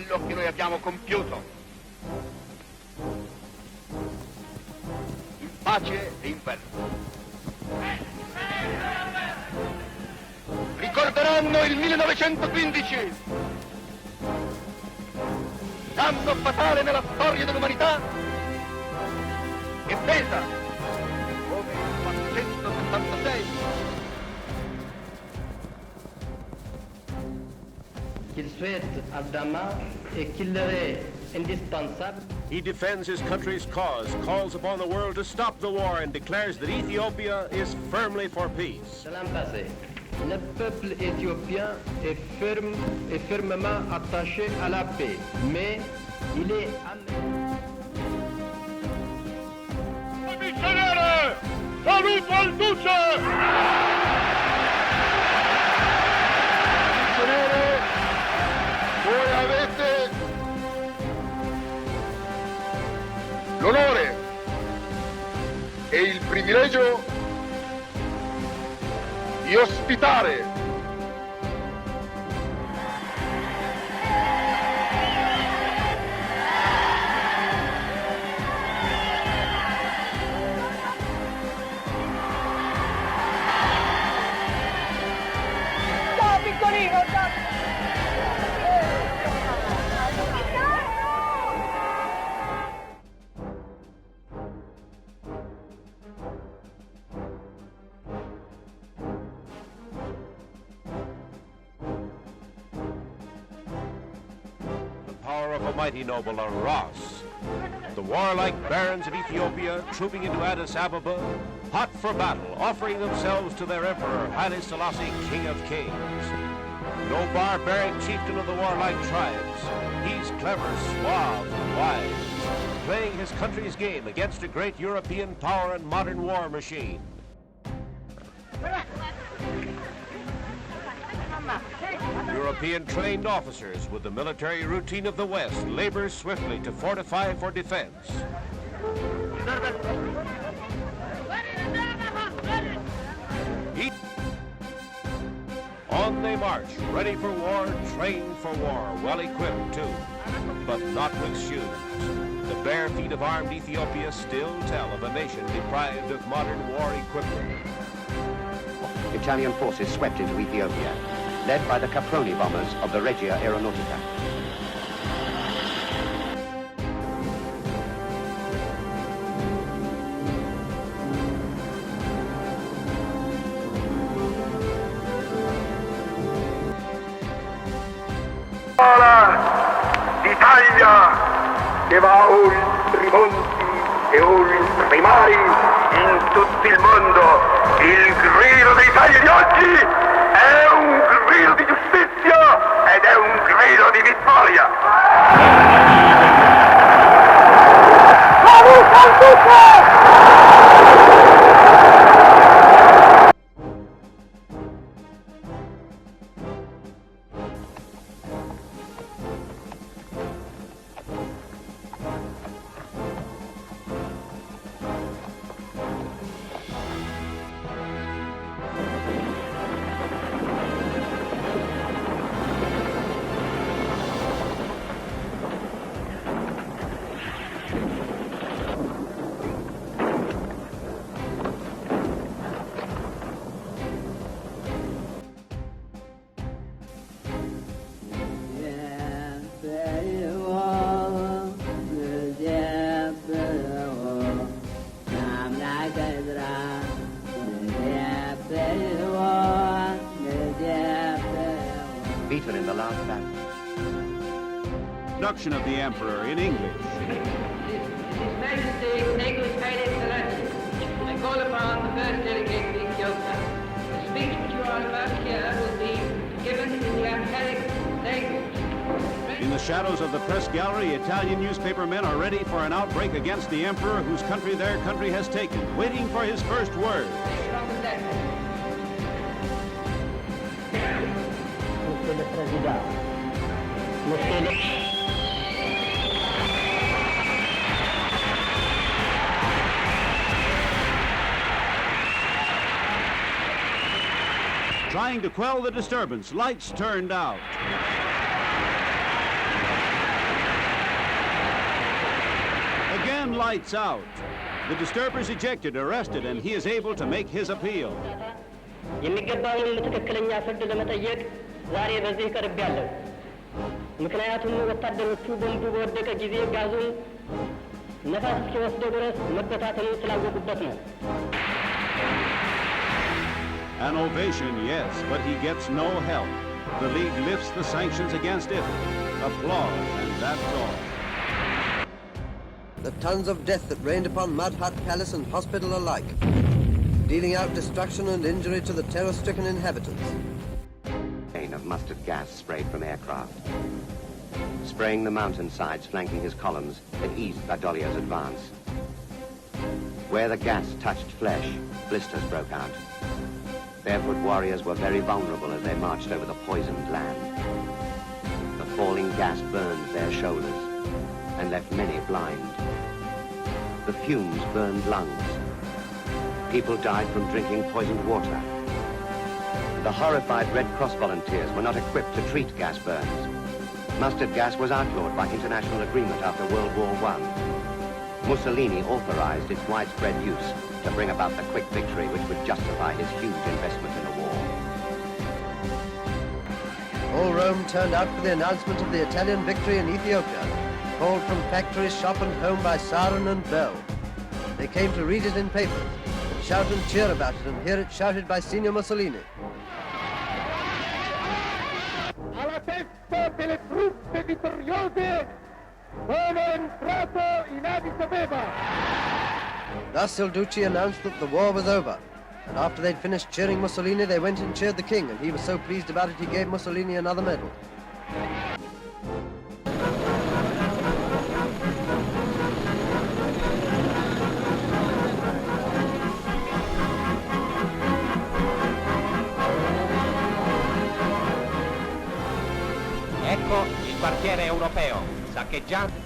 quello che noi abbiamo compiuto, in pace e in guerra. Ricorderanno il 1915, l'anno fatale nella storia dell'umanità, che pesa come il 476. Qu'il souhaite ardemment et qu'il leur est indispensable. He defends his country's cause, calls upon the world to stop the war, and declares that Ethiopia is firmly for peace. Salam passé. Le peuple éthiopien est fermement attaché à la paix, mais il est Missionere! Saluto al duce! Missionere, voi avete l'onore e il privilegio di ospitare Mighty noble Ross. The warlike barons of Ethiopia trooping into Addis Ababa, hot for battle, offering themselves to their emperor, Haile Selassie, King of Kings. No barbaric chieftain of the warlike tribes. He's clever, suave, and wise, playing his country's game against a great European power and modern war machine. European trained officers with the military routine of the West labor swiftly to fortify for defense. On they march, ready for war, trained for war, well equipped too, but not with shoes. The bare feet of armed Ethiopia still tell of a nation deprived of modern war equipment. Italian forces swept into Ethiopia, led by the Caproni bombers of the Regia Aeronautica. L'Italia che va oltre i monti e oltre i mari in tutto il mondo. Il grido dell'Italia di oggi è un grido di giustizia ed è un grido di vittoria. Saluto al duce! Beaten in the last battle. Introduction of the Emperor in English. His Majesty, English High Excellency, I call upon the first delegate of Ethiopia. The speech which you are about to hear will be given in the Amharic language. In the shadows of the press gallery, Italian newspapermen are ready for an outbreak against the Emperor whose country their country has taken, waiting for his first word. Monsieur le Président, Monsieur le... Trying to quell the disturbance, lights turned out. lights out. The disturbers ejected, arrested, and he is able to make his appeal. የሚገባውን ትክክለኛ ፍርድ ለመጠየቅ ዛሬ በዚህ ቀርቤያለሁ። ምክንያቱም ወታደሮቹ ቦምቡ በወደቀ ጊዜ ጋዙን ነፋስ እስኪወስደው ድረስ መበታተኑ ስላወቁበት ነው። An ovation, yes, but he gets no help. The League lifts the sanctions against Italy. Applause, and that's all. The tons of death that rained upon mud hut, palace and hospital alike, dealing out destruction and injury to the terror-stricken inhabitants. Rain of mustard gas sprayed from aircraft. Spraying the mountainsides flanking his columns, it eased Badoglio's advance. Where the gas touched flesh, blisters broke out. Barefoot warriors were very vulnerable as they marched over the poisoned land. The falling gas burned their shoulders and left many blind. The fumes burned lungs. People died from drinking poisoned water. The horrified Red Cross volunteers were not equipped to treat gas burns. Mustard gas was outlawed by international agreement after World War I. Mussolini authorized its widespread use to bring about the quick victory which would justify his huge investment in the war. All Rome turned out for the announcement of the Italian victory in Ethiopia, called from factory, shop and home by siren and bell. They came to read it in papers, and shout and cheer about it, and hear it shouted by Signor Mussolini. Alla testa delle truppe vittoriose, sono entrato in Addis Abeba. Thus Il Duce announced that the war was over, and after they'd finished cheering Mussolini, they went and cheered the king, and he was so pleased about it he gave Mussolini another medal. Ecco il quartiere europeo, saccheggiato.